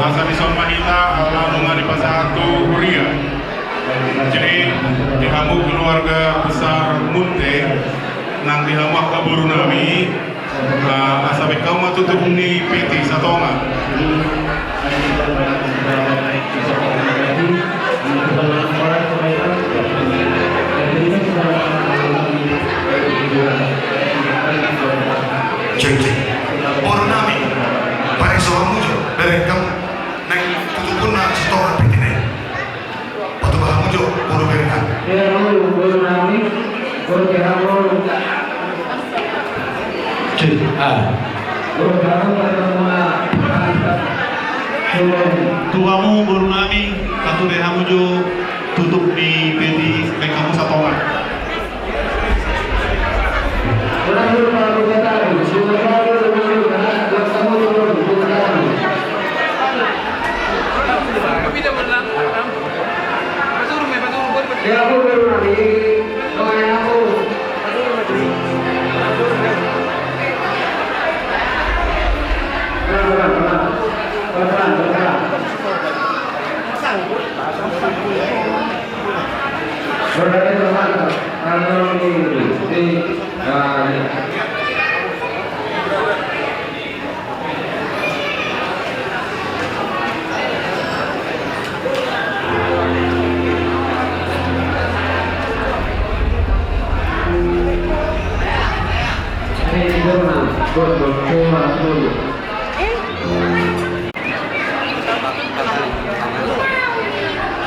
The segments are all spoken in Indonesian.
asa di Son Mahita ala mengari pasatu Huria. Jadi dihamu keluarga besar Munte nang dihamu kaburu nami asa bekau matutup ni PT Satonga. Cek baru nami baik soal muncul dari kamu naik tutupun nak setor PT ini waktu bahan muncul baru berikan baru nami baru kamu cek baru kamu Tuamu baru nami katu dehamu jo tutup di PT kamu Satonga.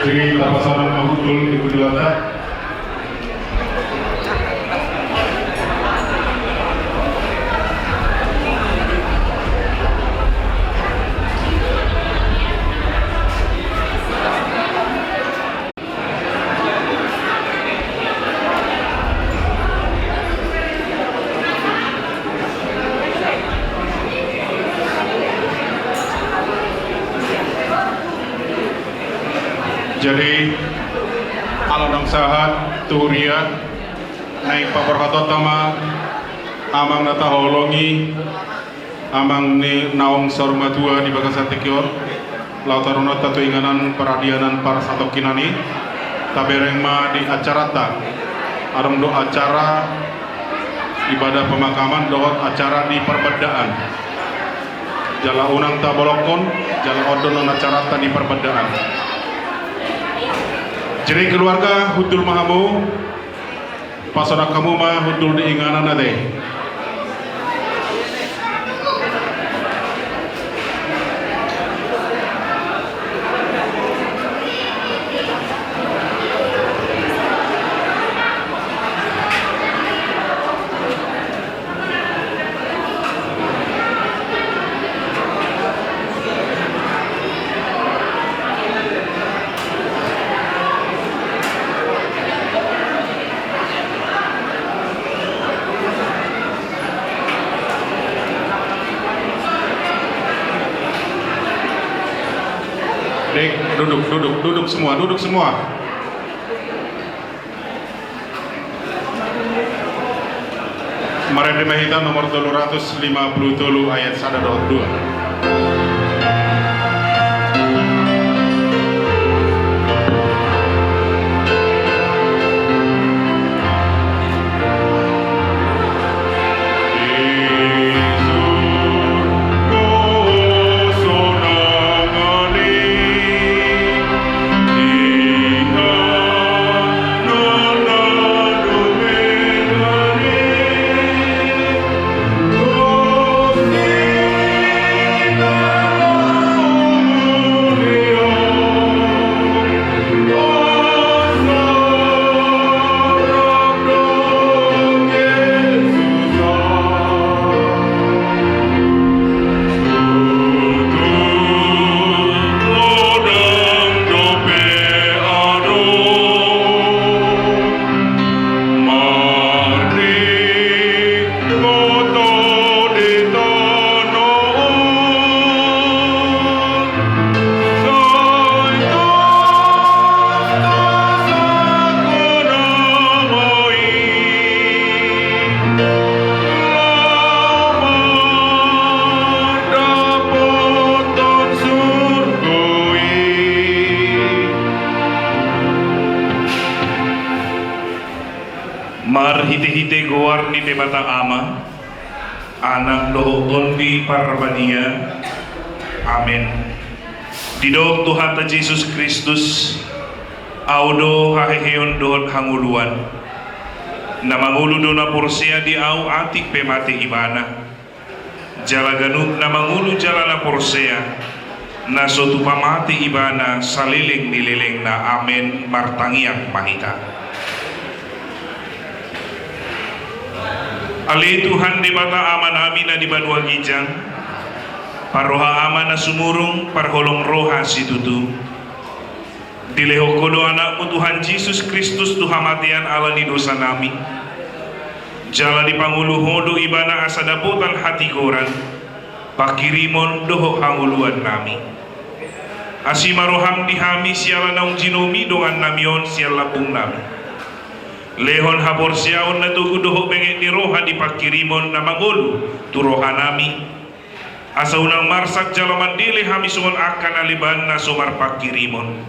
Jadi pasangan mahudul di Budilata. Jadi alodong sahat turia naik paperhato tama amang nata holongi amang ni naong sormatua di bagasatikyor lautarunot tatu inganan peradianan para satokinani tabereng ma di acarata arung do acara ibadah pemakaman dohot acara di perbedaan jala unang tabolokon jala odon acarata di perbedaan. Jadi keluarga hudul mahamu pasona kamu mah hudul diinganan ade. Dek, duduk semua. Marende Mahita nomor 250 ayat 1 2. Marhite-hite goar ni debata ama, anak doho tondi parabania, amin. Didok Tuhan ta Yesus Kristus, audo haheheon dohot hanguluan, na mangulu do na porsea di au atik pemate ibana, jala ganuk na mangulu jala na porsea, na sotu pamate ibana saliling nilileng na amin martangiak mahita. Ali Tuhan di bata aman amin na di banua gijang, paroha aman na sumurung parholong roha situtu. Dileho kodo anakmu Tuhan Yesus Kristus tuhamatian ala di dosa nami. Jala di pangulu hodo ibana asa daputan hati koran, pakirimon doho hanguluan nami. Asimaroham dihami siala naung jinomi dongan namion siala lapung nami. Lehon habor siaon na tugu doho bengek ni roha di pakirimon na mangulu tu roha nami. Asa unang marsak jalaman dile hami suon akan aliban na sumar pakirimon.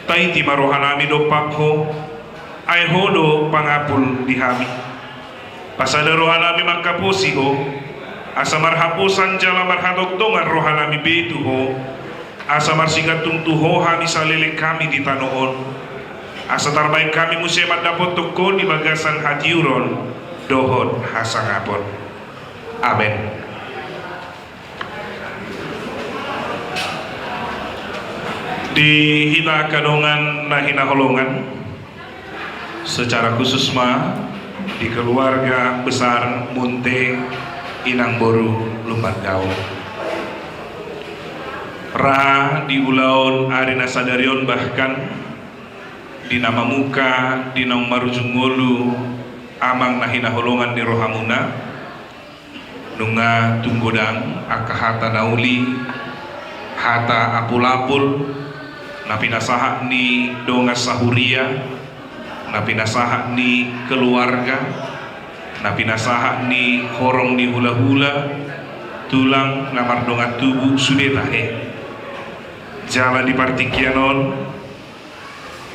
Taiti maroha nami do pakho ay hodo pangapul di hami. Pasada roha nami makapusi ho, asa marhapusan jala marhadok dongan roha nami betu ho, asa marsigatung tuho hami salilik kami di tanoon. Asa terbaik kami musemat dapat toko di bagasan hadiuron dohot hasangapon. Amin. Di hita kadongan na hinaholongan secara khusus di keluarga besar Munte Inang Boru Lumbadgao. Ra di ulaun arena sadarion bahkan di nama muka di naung marujungolu amang nahina holongan di rohamuna nunga tunggodang akahata nauli hata apul-apul napinasaha ni donga sahuria napinasaha ni keluarga napinasaha ni horong ni hula-hula tulang namar donga tubuh sudetahe jala di partikianon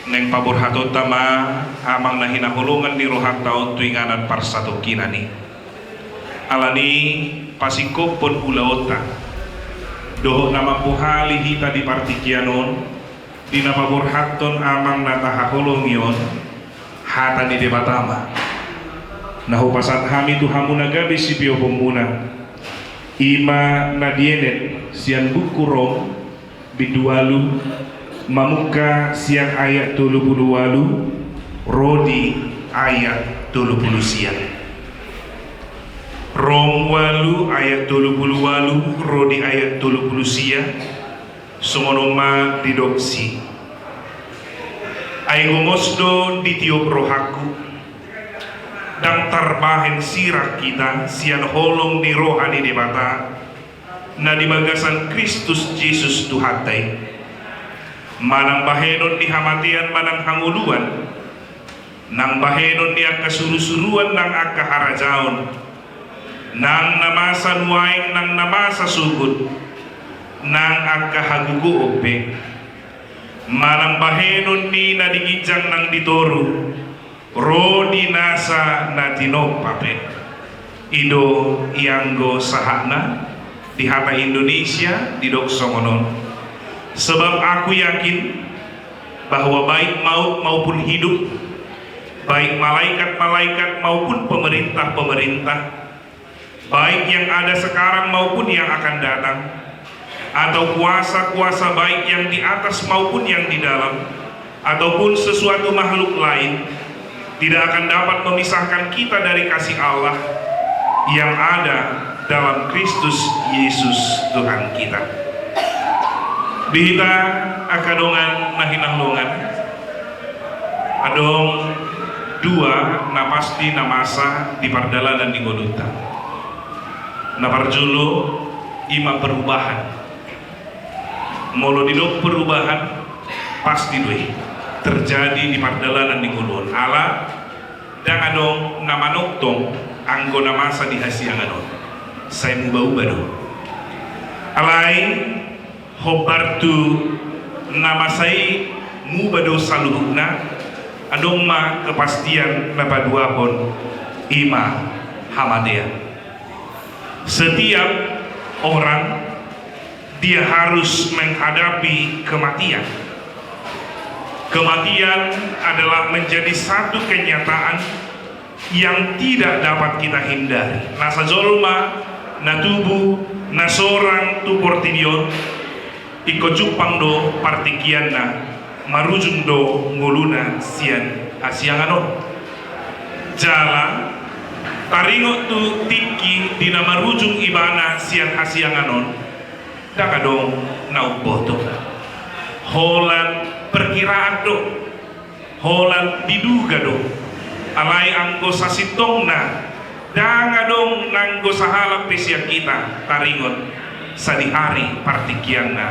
neng pabor hatotama amang nahina holongan di rohat taon tuinganan parsato kinani alani pasikop pon ulaota doho nama puhali hita di partikianon di nama pabor haton amang nataha holongion hata di debatama nahu pasat hami tu hamuna gabe si pio pemuna ima nadienet sian bukurong bidualu mamuka siang ayat 28 rodi ayat 30 siang rong walu ayat 28 rodi ayat 30 siang sumonoma didopsi ay gumosdo ditiup rohaku dan tarbahen sirah kita sian holong di rohani debata na di bagasan Kristus Yesus Tuhatai manang bahenon di hamatian manang hanguluan nang bahenon di angka suru-suruan nang angka harajaon nang namasa nuaing nang namasa sugud nang angka hagugu ope manang bahenon ni na digijang nang ditoru rodi nasa na tinopape ido ianggo sahana di hata Indonesia di Doksongonon. Sebab aku yakin bahwa baik maut maupun hidup, baik malaikat-malaikat maupun pemerintah-pemerintah, baik yang ada sekarang maupun yang akan datang, atau kuasa-kuasa baik yang di atas maupun yang di dalam, ataupun sesuatu makhluk lain, tidak akan dapat memisahkan kita dari kasih Allah yang ada dalam Kristus Yesus Tuhan kita. Bihita akadongan nahinahlongan adong dua napasti namasa di pardala dan di goduta naparjulo ima perubahan molo didok perubahan pasti doi terjadi di pardala dan di golon ala dan adong nama noktong anggo namasa di hasianganon saya mubah-ubah dong alai hobartu nama saya mubado saluhukna adong ma kepastian napadua pun ima hamadea. Setiap orang dia harus menghadapi kematian. Kematian adalah menjadi satu kenyataan yang tidak dapat kita hindari. Nasa jolma, na tubuh, na sorang tu portidion, iko jupang do partikian na marujung do nguluna sian asianganon. Jala taringot tu tiki dina marujung ibana sian asianganon, dakadong nauboto. Holan perkiraan do, holan diduga do, alai anggo sasitong na, dangadong nanggo sahalak pesya kita taringot sa di hari partikian na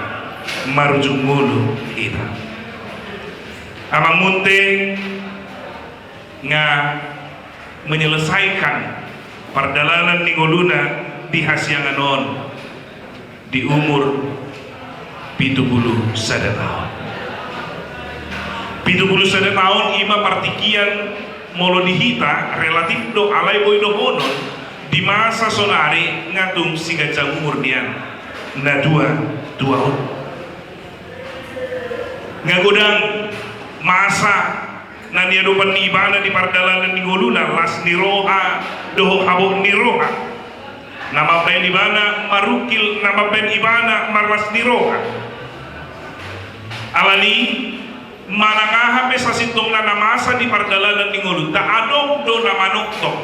marujung mulu kita. Amang munte nga menyelesaikan perdalanan ningoluna di hasianganon di umur 70 tahun. 70 tahun ima partikian molo dihita relatif do alai boy do honon di masa sonari ngatung siga jang umur nian na dua tahun. Ngagodang masa na niya do panibana di pardalanan ningoluna las niroha do habok niroha. Nama pen ibana marukil, nama pen ibana marlas niroha. Alani manangaha pe sasitong na namasa di pardalanan ni ngulunta adong do namanoktok.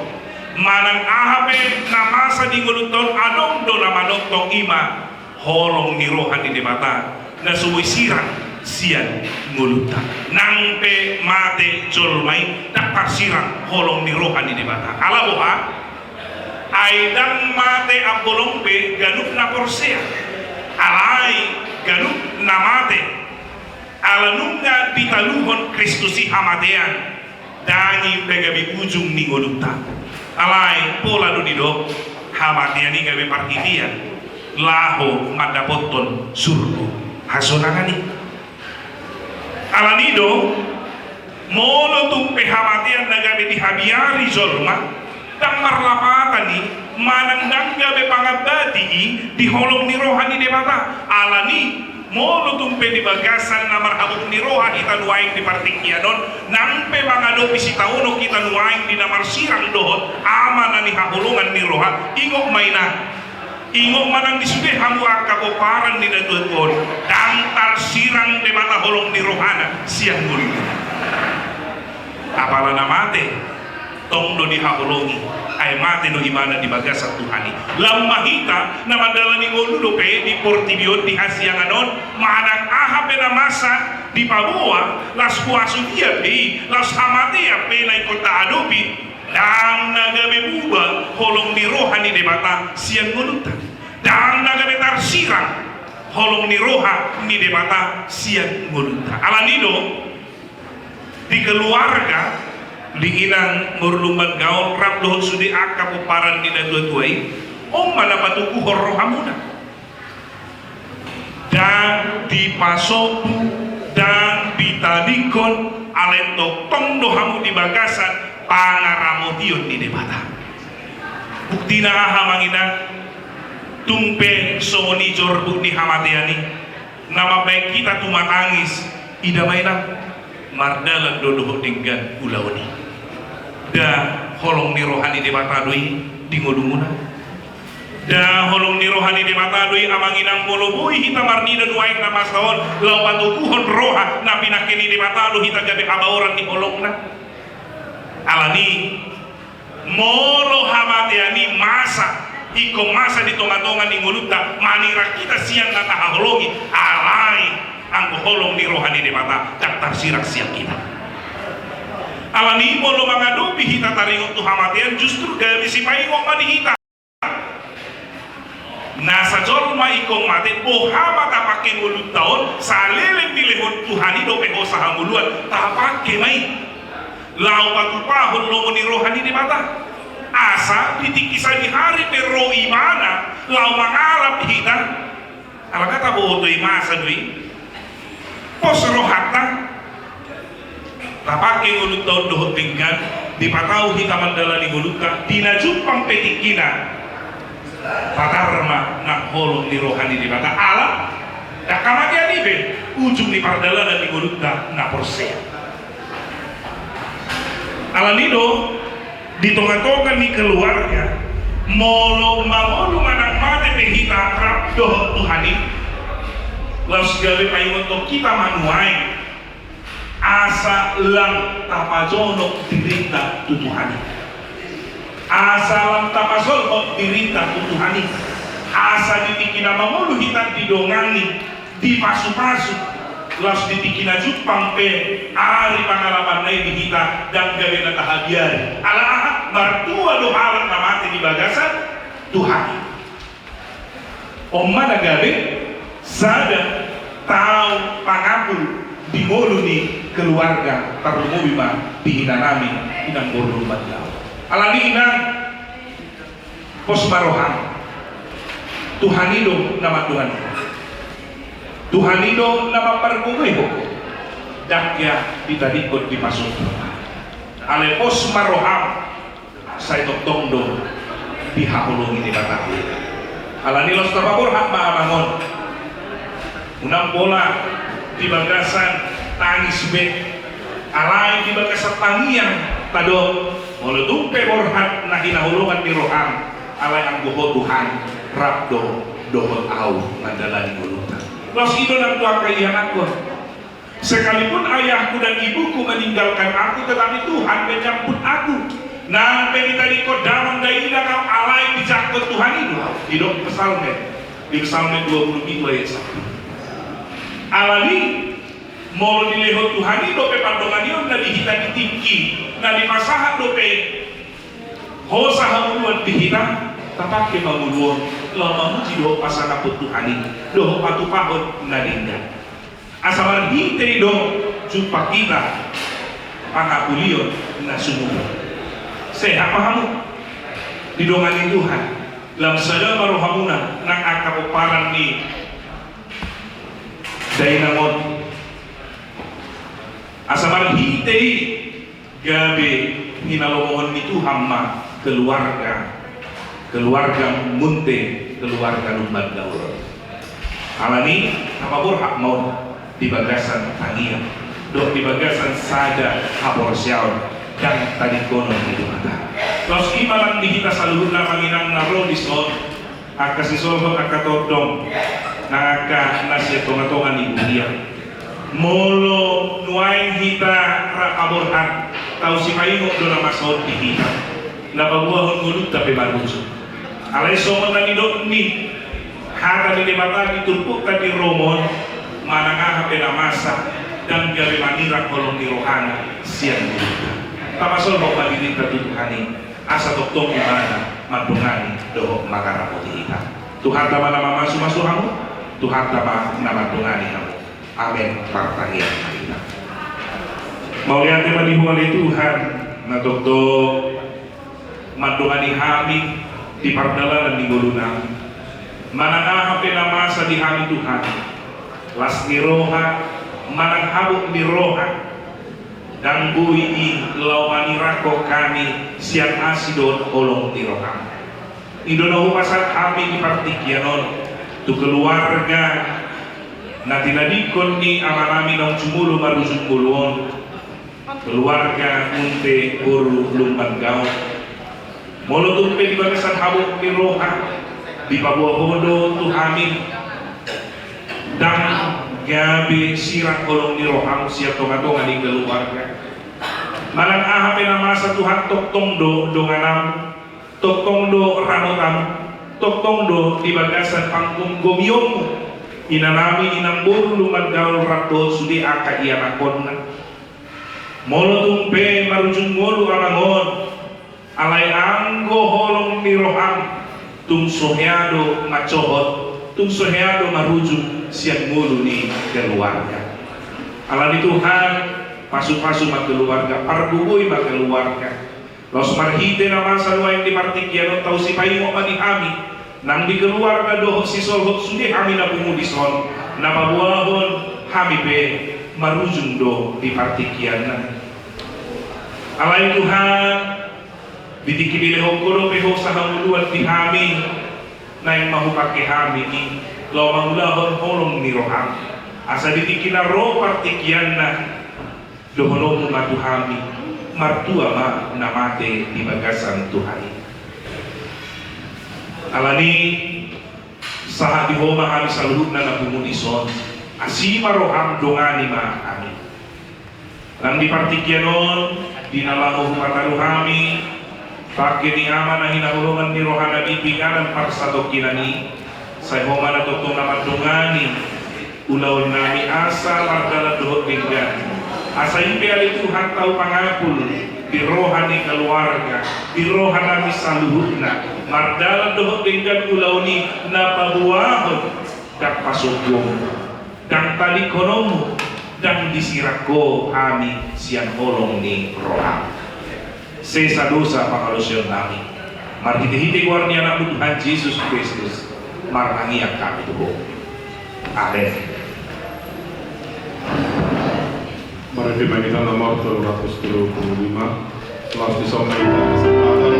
Manangaha pe namasa di ngulunton adong do namanoktok ima holong niroha di demata na suwisirang sian ngulunta. Nang pe mate jolmai dakar sirang holong niroha di demata. Alaboha aidang mate abolong pe ganuk na porsea alai ganuk na mate alanunga ditaluhon Kristusi hamadean dangi pegabi ujung ni ngolunta alai pola do dido hamadean ni gabe partidian laho madapoton surgo hasonangani alanido molo tumpe hamadean nagabe dihabiari zolma dan marlapatan ni manandang gabe pangabadi di holong ni rohani debata alani molo tumpe di bagasan na marhabuk ni roha kita nuaing di partikianon nampe mangado pisitauno kita nuaing di namar sirang dohot amana ni hahulungan ni roha ingok maina ingok manang disude hamu akakoparan ni datuan dantar sirang debata holong ni rohana siang mulu apala namate tong do dihahulungi ay mate no imana di bagasa Tuhani lamahita na madalani ngoludo pe di portibion di hasianganon manang ahape na masa di Papua las kuasudia pe las hamatea pe na ikota adopi dan nagabe buba holong di rohani debata siang ngoluta dan nagabe tarsirang holong ni roha ni debata siang ngoluta alanido di keluarga di inang ngurluman gaul rap dohon sudi akka puparan di dua-duai mana patuku horro hamuna dan dipasopu dan ditadikon alento tongdo hamu di bagasan pangaramotion di debata bukti na hamangina tumpe soni jorbuk ni hamatiani nama baik kita tumatangis idamaina mardalan dodoh dengan ulawani da holong ni rohani de matadoi di ngodumuna da holong ni rohani de matadoi amanginang moloboi hita marnida duaing na masahon lau patukuhon roha na pinakini de matado hita gabe abaoran ni holongna alani molo hamatiani masa iko masa di tonga-tonga ni nguluta manira kita siang na tahaholongi alai ang holong ni rohani de mata daktar sirak siang kita alani molo mangadupi hita taringot tu hamatian justru gabi si paingok manihita nasa jolma ikong mate bohama tapake ngulut taon saleleng dilehon Tuhani do peho sahamuluan tapake mai lau patupahon longo ni rohani de mata asa ditikisa di hari perro imana lau mangalap hita alakata bohoto imasa dui pos rohata tapake ngulut taon dohot tinggan dipatau kita mandala ni ngulutka dinajupang petikina patarma nak holong ni rohani di bata alam dah kamagian ibe ujung ni pardala dan ni ngulutka na porsea alam nido ditongan-tongan ni keluarga molo anak mati pehita rap dohot Tuhani lalu segala payung untuk kita manuai asa lang tapajonok dirita tutuhani asa lang tapazonok dirita tutuhani asa ditikina mamulu hitan didongani dipasu-pasu lalu ditikina jupang pe ari pangalaman na dihita dan gawe na tahabiari ala martua dohalan na mati di bagasan Tuhani omma na gawe sada tahu pangapul di mulu ni keluarga perlu bima dihina nami inang borong badlau alani inang posmarohan Tuhanido nama Tuhanido nama pergugay ho dakya ditadikot di pasok ale posmarohan sa itoktondo dihahulungi di bata alani los tapabor hak maamangon unang bola di bagasan tangis be alay di bagasan tangian tado molo tumpe borhat na hinahulungan ni roham alay ang buho Tuhan rabdo dohot au mandala ni gulutan los ito ng tuang kaiyanan ko sekalipun ayahku dan ibuku meninggalkan aku tetapi Tuhan menjemput aku nang penitani ko damang daida kau alay dijangkut Tuhan itu hidup di Psalm 20 ayat 1 alani mau dilehot Tuhani dope pandongan yon na dihita ditinggi na dimasahat dope hosa hamuluan dihita tapake mamuluan lama muji doho pasana put Tuhani doho patu pahot na dingga asaman hinte do jumpa kita pangapulion na sumuha sehat pahamu didongani Tuhan lam sada marohamuna nang akapuparan ni Dainamon asaman hitei gabe hinalomohon itu hamma keluarga munte keluarga lumban daur alani apapun hak mau di bagasan tangia dok di bagasan sada hapor siaw dan tadi kono di mata los imalang di kita saluhurna manginang naro di son akasisol akatodong naka nasi tonga-tonga ni dunia molo nuain hita rakaborhan tau si paingo do na masod di hita nababuahon ngulut tapi baruso alay somon na nidok ni hata ni mata ditumpuk tadi romon manangah pena masa dan gawe manira kolong di rohana siang ngulut tapasol mau balirita tutuhani asa toktong imana mandungani do makarapoti hita Tuhan tama nama masu hamu Tuhan tama nama tungani kamu amin partangian kita mau lihat tema dihubungi Tuhan na dokto mandungani hami di pardala dan di goluna manang hape nama sa di hami Tuhan las ni roha manang habuk ni roha dan bui lawani rako kami siang asidon olong di roha idono pasal kami di partikianon tu keluarga nanti nadikon ni amanami nong cumulu baru cumuluon keluarga unte uru lumban gaw molo tumpe di bagasan habuk ni roha di Papua Hodo tu amin dan gabi sirang kolong ni roham siap tonga-tonga di keluarga malang ahape nama sa Tuhan toktong do donganam toktong do ranotam toktong do di bagasan panggung gomiyong inanami inang buru luman gaul rakdo sudi aka iya nakonna molo tumpe marujung molu amangon alay anggo holong ni roham tung soheado macohot tung soheado marujung siang mulu ni keluarga alani Tuhan pasu-pasu ma keluarga parbugoy ma keluarga los marhite na masa luayan di partikiano tau si paimo ma di hami nang di keluarga doho si solhot sudi hami na bumudison na pabuahon hami be marujung do di partikiana Alay Tuhan, bitikibili ko peho sa hamuluan ti hami na yung mahupake hami ni lo mahulahon holong ni roham. Asa ditikilaro partikyan na dohono mo matuhami martua ma namate di bagasan Tuhan. Alani saha di homa kami sa luhut na napumunison asima roham dongani ma kami. Nang dipartikyanon dinalaho pataluhami pakai ni ama na hinahulungan ni rohana bibinganan parsado kinani sa homa na totong naman dongani ulaw nami asa mardalan dohot binggan asa impi ali Tuhan tau pangapul di rohani keluarga di rohana misaluhutna mardalan dohot binggan ulaw ni napabuahon dak pasugong dak tali konomu dan disirako kami siang holong ni roham sesa dosa pangalusyon nami marhiti-hiti warni anak Tuhan Yesus Kristus marangiak kami tubuh. Amin. Menerima kita nomor 225 telah disampaikan kesempatan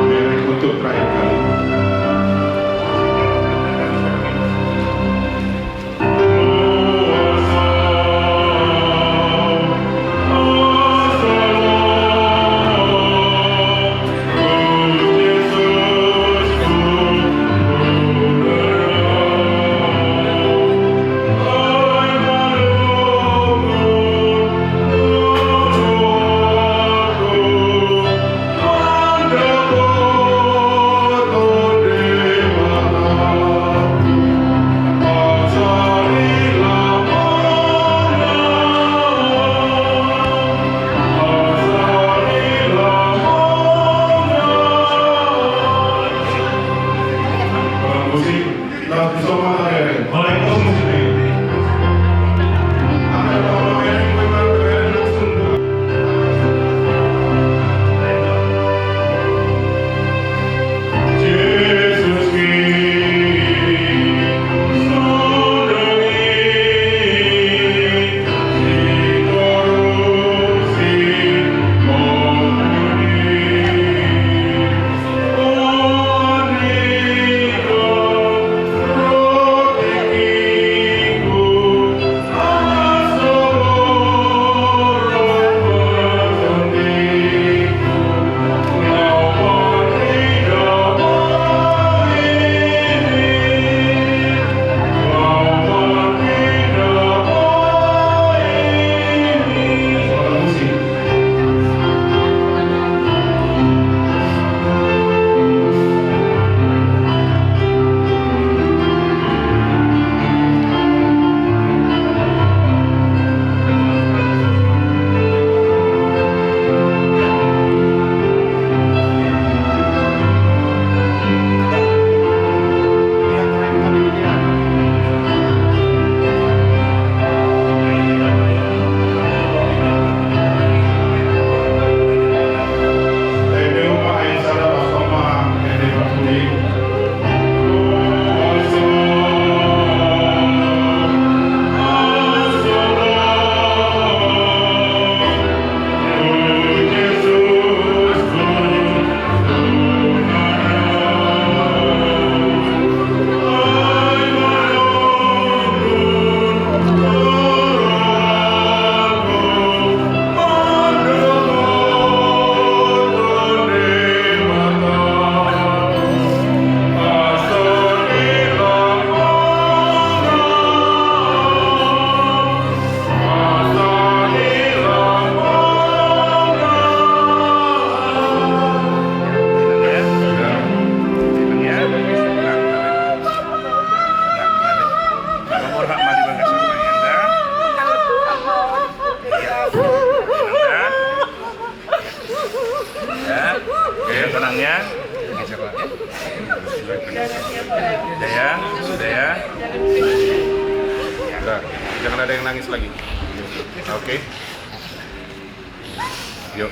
Amerik untuk terakhir kali. Sudah ya. Udah, jangan ada yang nangis lagi. Oke. Yuk.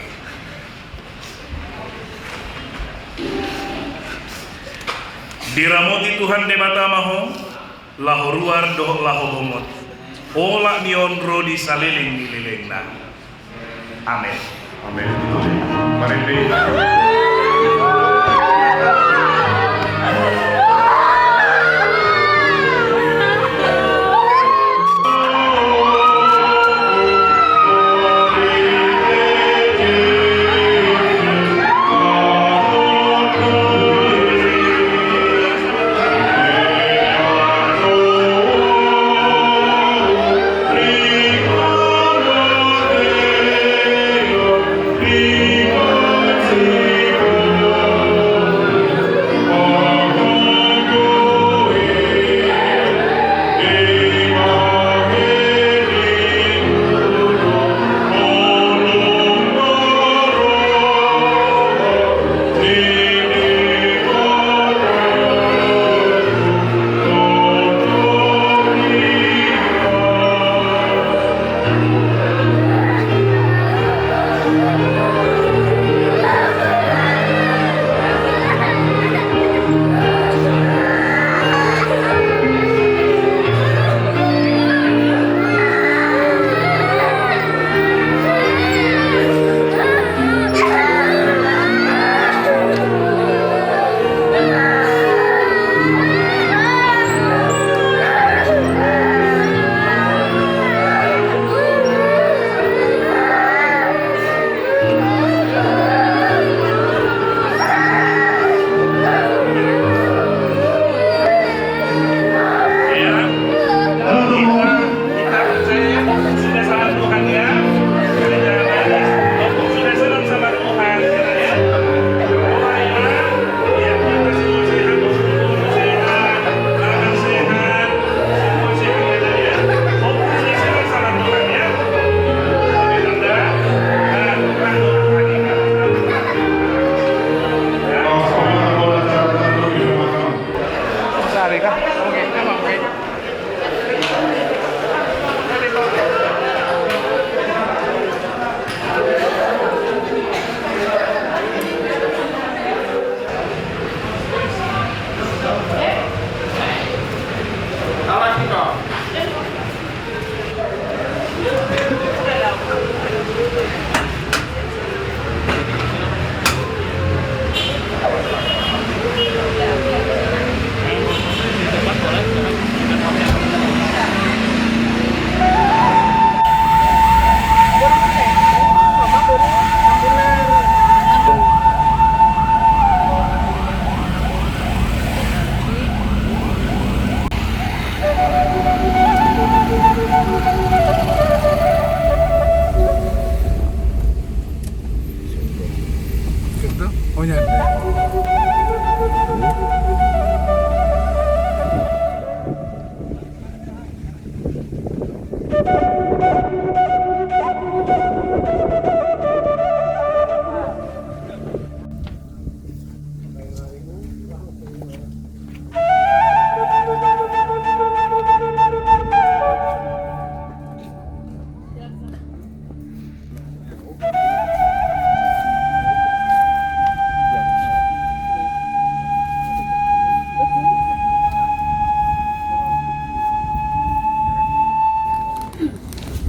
Diramoti Tuhan debata maho, lahoruar doh lahobomot. Ola nion rodi saliling nililingna. Amin. Amin.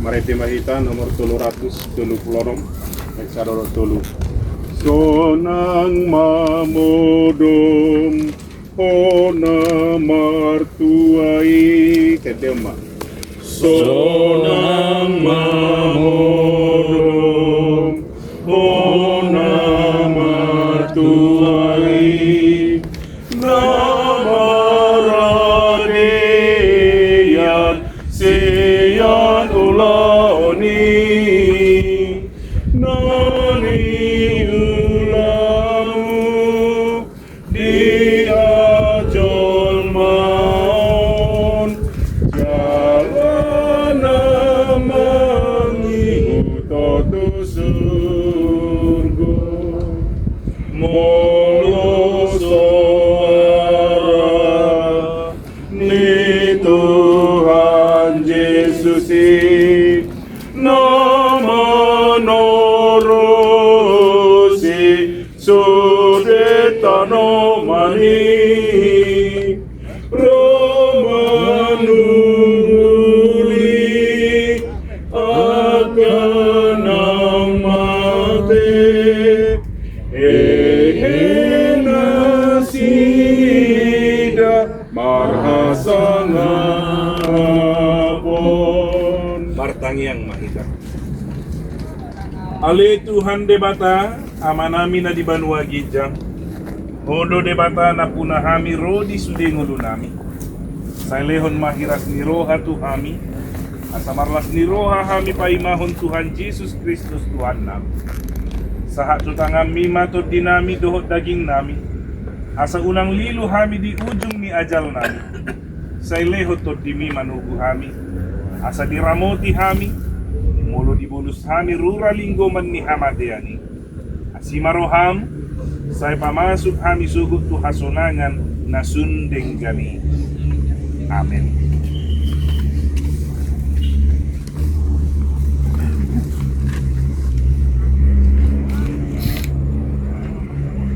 Mari Mahita nomor 326 Eksadoro Tolu Sonang mamodom Ona martuai kedema Sonang mamodom Ona martuai Namaradeyan Seyan ulaoni Nani ulamu Diajol maon Jalan amangi Utotu surga Molo soara Ni Tuhan Yesus nama norosi sudetano mani romanuli akan nama Nasida marhasangapon Martangiang mahita. Ale Tuhan debata amanami na di banua gijang Hodo debata na punahami rodi sudengulu nami Sailehon mahiras ni roha tuhami Asamarlas ni roha hami paimahon Tuhan Yesus Kristus Tuhan nami Sahat tutangam mima to dinami dohot daging nami Asa unang lilu hami di ujung ni ajal nami Sailehot to di mima nugu hami Asa diramoti hami Mulu dibulus hami rura linggo man ni hamadeani Asimaroham Saya pamasuk hami sugut tu hasonangan na sundeng gani Amin.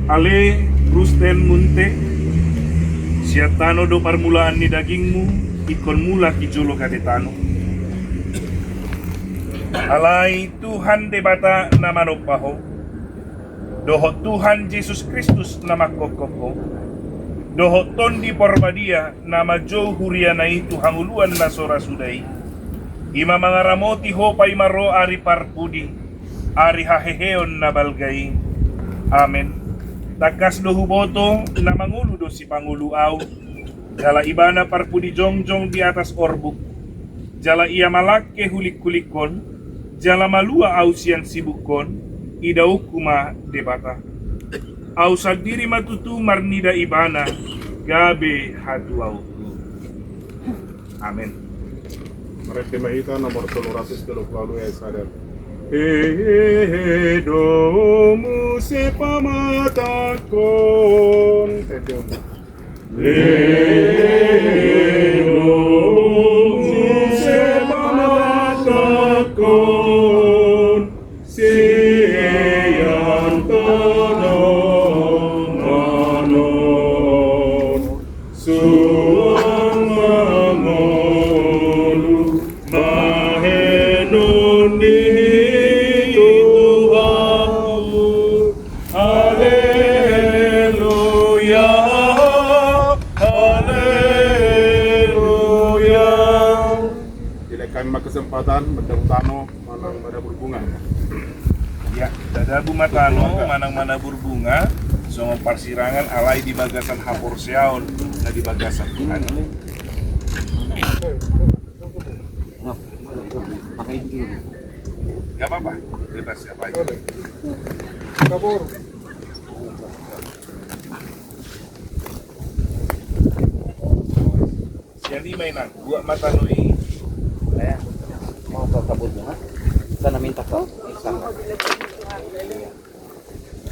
Ale rusten munte siatano do parmulaan ni dagingmu ikon mula kijolo kadetano alai Tuhan debata nama nopaho dohot Tuhan Yesus Kristus nama kokoko dohot tondi porbadia nama jo huriana itu hanguluan na sora sudai ima mangaramoti ho paimaro ari parpudi ari haheheon na balgai amen. Takas do huboto na mangulu do si Pangulo au jala ibana parpudi jongjong di atas orbuk jala ia malake hulik-hulikon jala malua au sian sibukon idau kuma debata au sadiri matutu marnida ibana gabe hatu au amin. Mereka mahita nomor 320 ya sadar domu sepamatakon domu sepamatakon siyan tanong manon suang mangolu mahenon di kesempatan Madabutano Manang Mana Berbunga. Ya, Dadabu Matano Manang Mana Berbunga Songo parsirangan alai di bagasan hapor seaon na di bagasan Tuhan. Gak apa-apa, bebas siapa aja. Kabur. Jadi mainan, gua Matanui Saya mau ke kabut bunga, sana minta ke sana.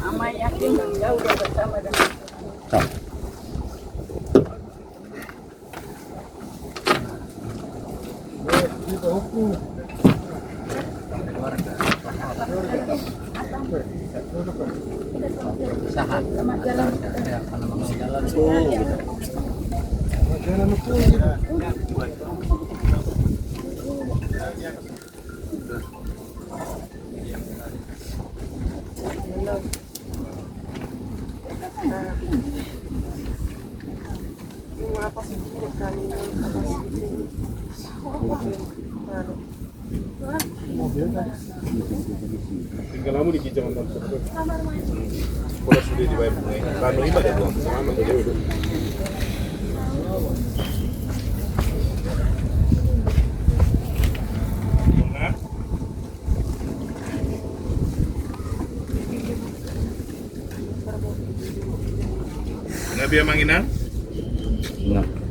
Amai yakin jauh udah bersama dengan Sahat. sama jalan. tinggal kamu di kijang nonton. Kalau sudah dibayar bunga, kan lima deh buang sama tadi udah. Nabi Amanginan? Nah.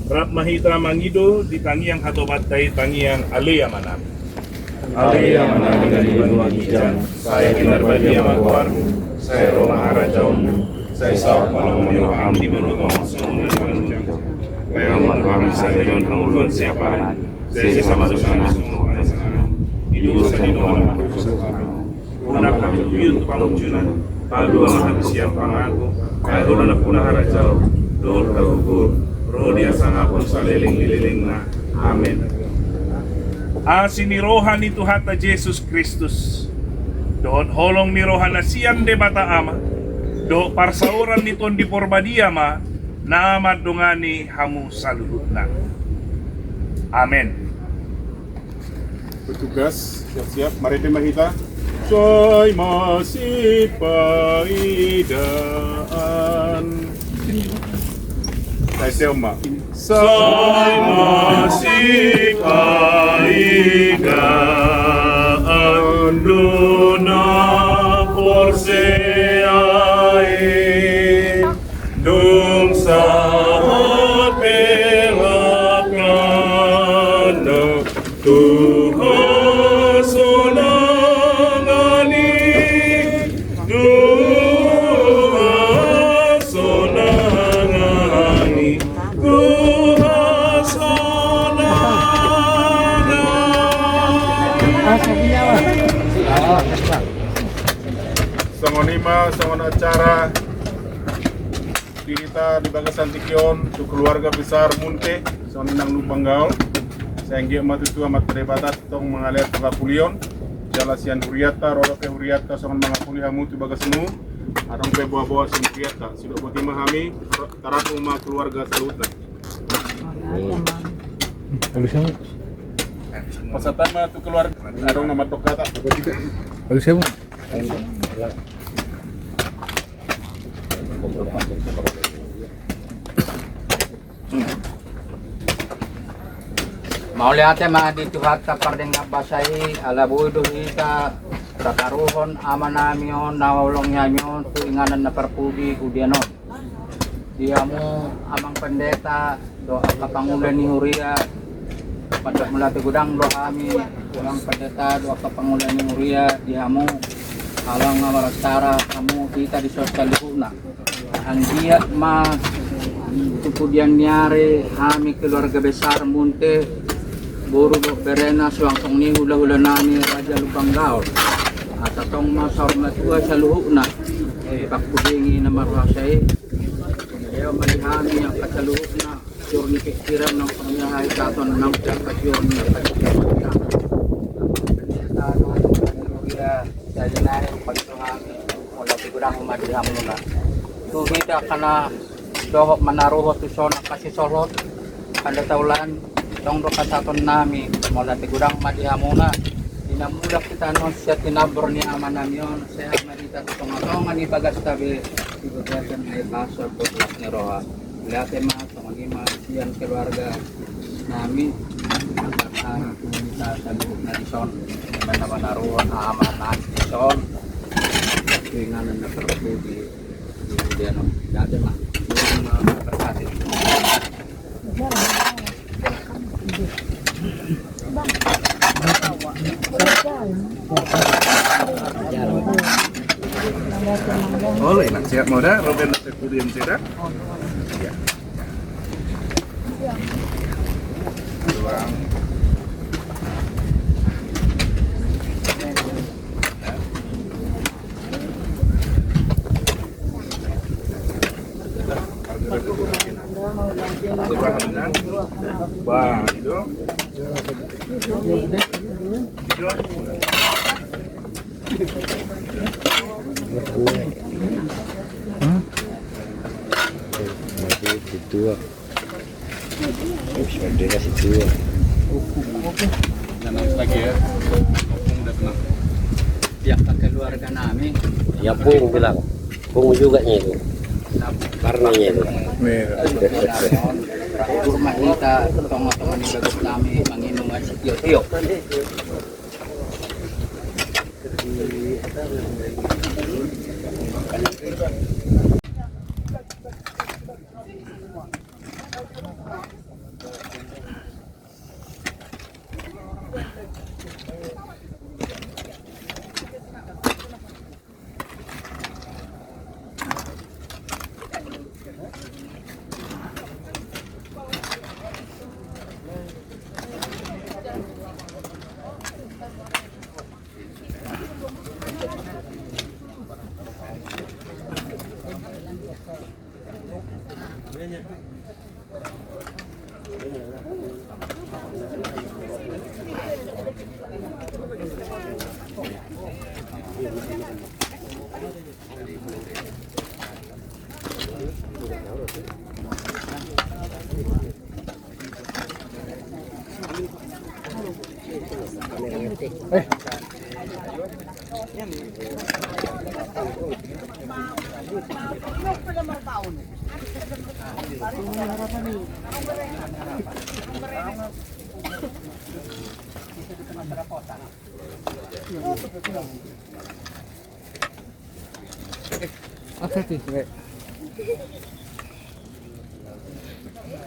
Rap mahita mangido di tangiang hatobatai tangiang alea manam. Alea manam dengan banua kijang, saya kinarbadi amakuarmu, saya roma harajaunmu, saya sawak malam menyoham di benua maksum di banjang. Kaya kami saya yon hangulun siapa, saya sama dosana semua sana. Hidup saya di nomor Unak kami yun pangujunan, padu amahan siap pangaku, kaya dolan punah harajau, dol kagugur, roh dia sangapun saliling-liling na. Amin. Asin ni rohan ni Tuhan ta Jesus Kristus. Doon holong ni rohan na siyam de bata ama. Do parsauran ni ton di porbadia ma na madungani hamu saluhut na. Amen. Bertugas, siap-siap, mari tema kita. Soy masih paidaan. Saya Oma. Soy masih paidaan dona porseai dum sahot pelakana Tuhan sonangani Tuhan sonangani Tuhan sonangani. Songonima, songon acara di kita di Bagasan Tikion untuk keluarga besar Munte, sonang Lupanggaul. Saya nggak matu tua mat debatat tong mengalir pengapulion, jalasian huriata, roroke huriata, songon mengapuli hamu tu Bagasenu, adong pe bawa sin huriata, sudah buat imahami, taratu ma keluarga salutna. Pasatan mah tu keluarga, adong nama tokata. Mauliate mga dito hata pardeng nabasay alabudo hita tataruhon amanamion nawalong yamion tuinganan na perpudi kudianon. Diamu amang pendeta doa kapangulan ni Huria pada mulati gudang rohami amang pendeta doa kapangulan ni Huria diamu alang ngawarastara kamu kita di sosial lihuna ang dia ma tupudian niare kami keluarga besar Munte Buru do berena suangsong ni hula-hula nani Raja Lupanggaul at atong masar matua sa luhuna ipakpudingi na marwasay ayaw malihami ang kasaluhuk na sure ni kikiran ng pangyahay katon ng pagkasyon na pagkasyon sa dinari ang pagsuhami mula sigurang umadiham nila tuhida ka na dohok manaruhot ison ang kasisolot kandataulan dong kasaton nami mula tigurang madihamuna dinamulak kita no siya tinabor ni ama namyon saya marita tungatongan ni bagas tabi ibagasan ay pasor putlas ni roha late ma tunganima siyan keluarga nami ang komunita sa loob na ison manamanaruan ama na ison tuinganan na perpudi di ano dati ma yung berkati Oh, enak siap mau dah, Robin nanti kudian siap. Ya. Tuang. Bah, itu. Lagi ya. Pihak keluarga nami Ya Pung bilang, Pung juga itu, karenanya itu. rumah kita teman-teman di bagus kami menginum tiyo-tiyo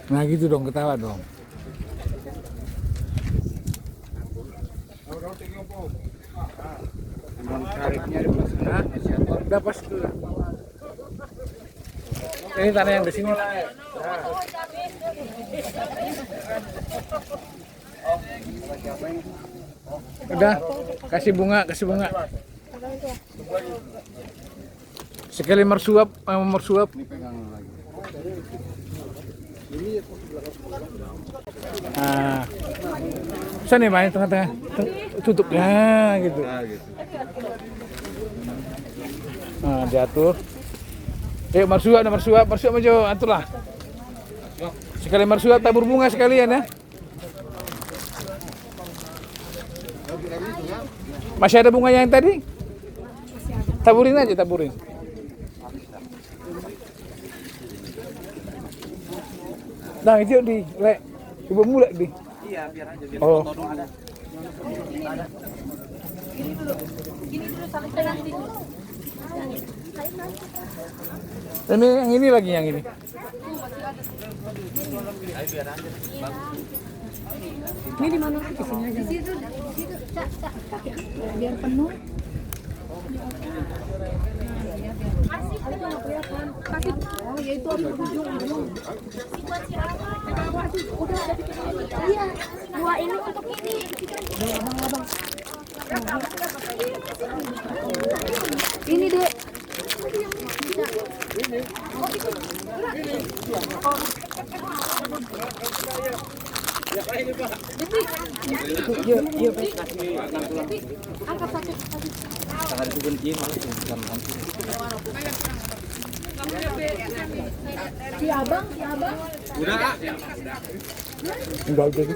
Nah gitu dong, ketawa dong. Udah pas itu. Ini tanah yang di sini. Udah, kasih bunga. Sekali mersuap. Nah, bisa nih main tengah-tengah, tutupnya gitu. Nah, diatur. Mersuap aja, aturlah. Sekali mersuap tabur bunga sekalian ya. Masih ada bunga yang tadi? Taburin aja. Nah itu di lek ibu mulai di. Iya biar aja biar foto dulu ada. Gini dulu sampai tengah dulu. Ini yang ini lagi yang ini. Ini di mana? Di sini aja. Di situ. Biar penuh. Kasih. Oh, ya itu habis ujung. Iya, dua ini untuk ini. Abang. Ini deh. Angkat satu. Si abang. Udah. Enggak jadi.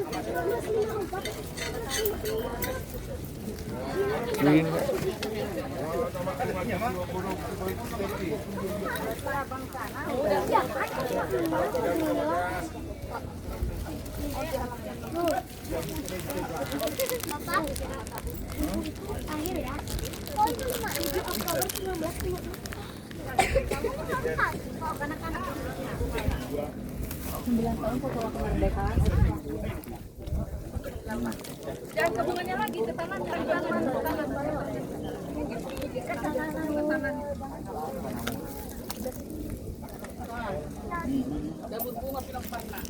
Akhir ya. Oh itu 5 Oktober 1955. Kanak-kanak 9 tahun foto kemerdekaan. Jangan ke bunganya lagi, ke taman. Dabut bunga bilang pernah.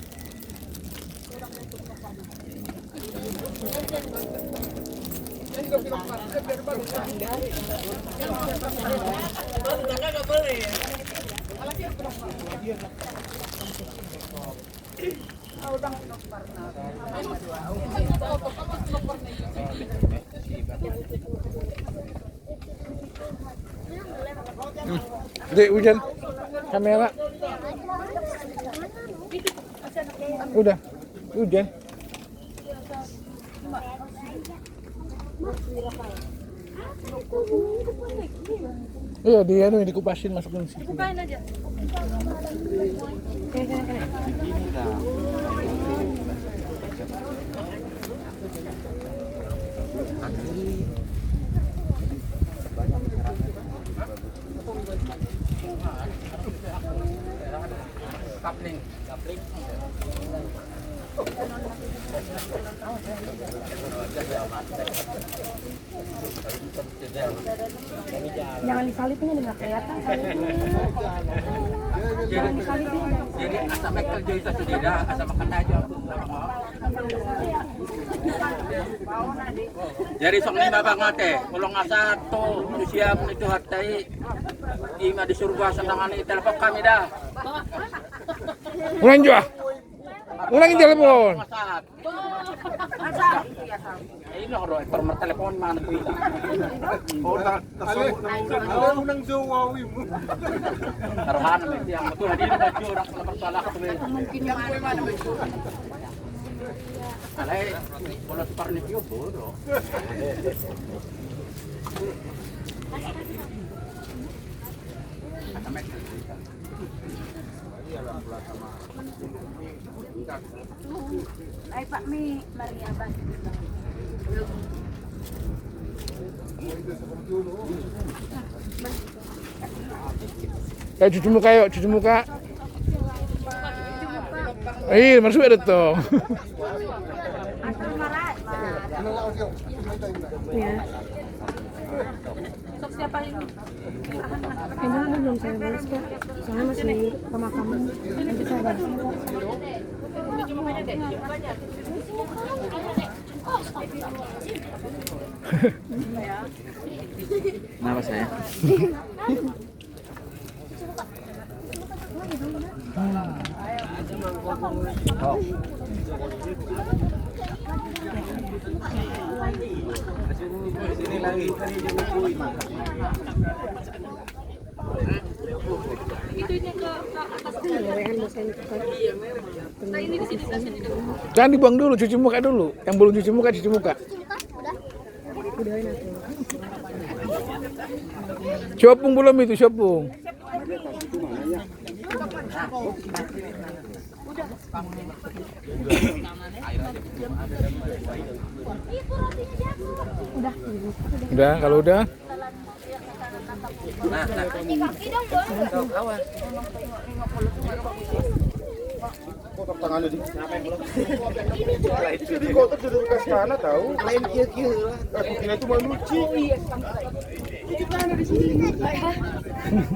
Dek, hujan kamera. Udah, hujan. Iya, dia nih dikupasin masukin situ. Bukain aja. Kapling. Jangan disalipnya nggak kelihatan. Jangan disalipnya. Jadi asal kerja itu tidak, asal makan aja. Jadi sok lima banget kalau nggak satu siap itu hatai ima di surga senangani telepon kami dah. Ulangin telepon. Ini loh, permer telepon mana tuh itu? Unang zowawi mo. Taruhan yang betul hadir baju orang persoalan. Mungkin yang mana? Alay, bolos parnik yun, buro. Ay Pak Mi, Maria Bas. Cuci muka yuk, cuci muka. Masuk ada tuh. Ya. Sok siapa ini? Ini belum saya balas Kak. Soalnya masih pemakaman. Nanti saya balas. Kenapa saya? Jangan dibuang dulu, cuci muka dulu. Yang belum cuci muka, cuci muka. Syopung belum itu, syopung. Udah, kalau udah.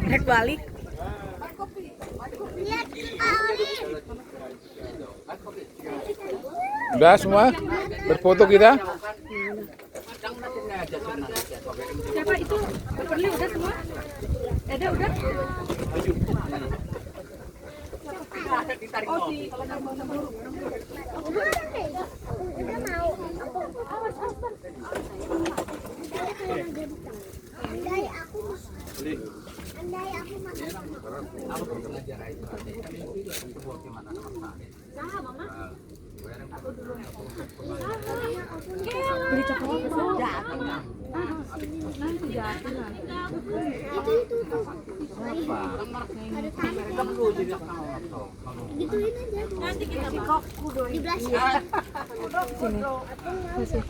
Naik balik. Udah semua berfoto kita. Siapa itu? Perli udah semua? Ada udah? Oh, di beli coklat jatuh. Nanti jatuh lah. Gituin aja. Nanti kita kok di belas. Sini. Masih.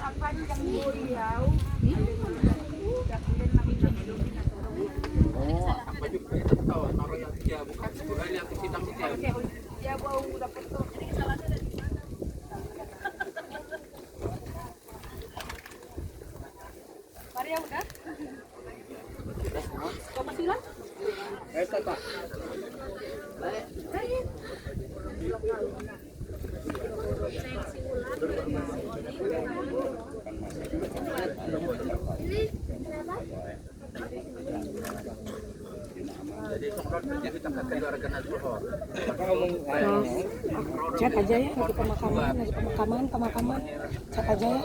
Maria udah? Coba silang. Cek aja ya lagi pemakaman. Cek aja ya.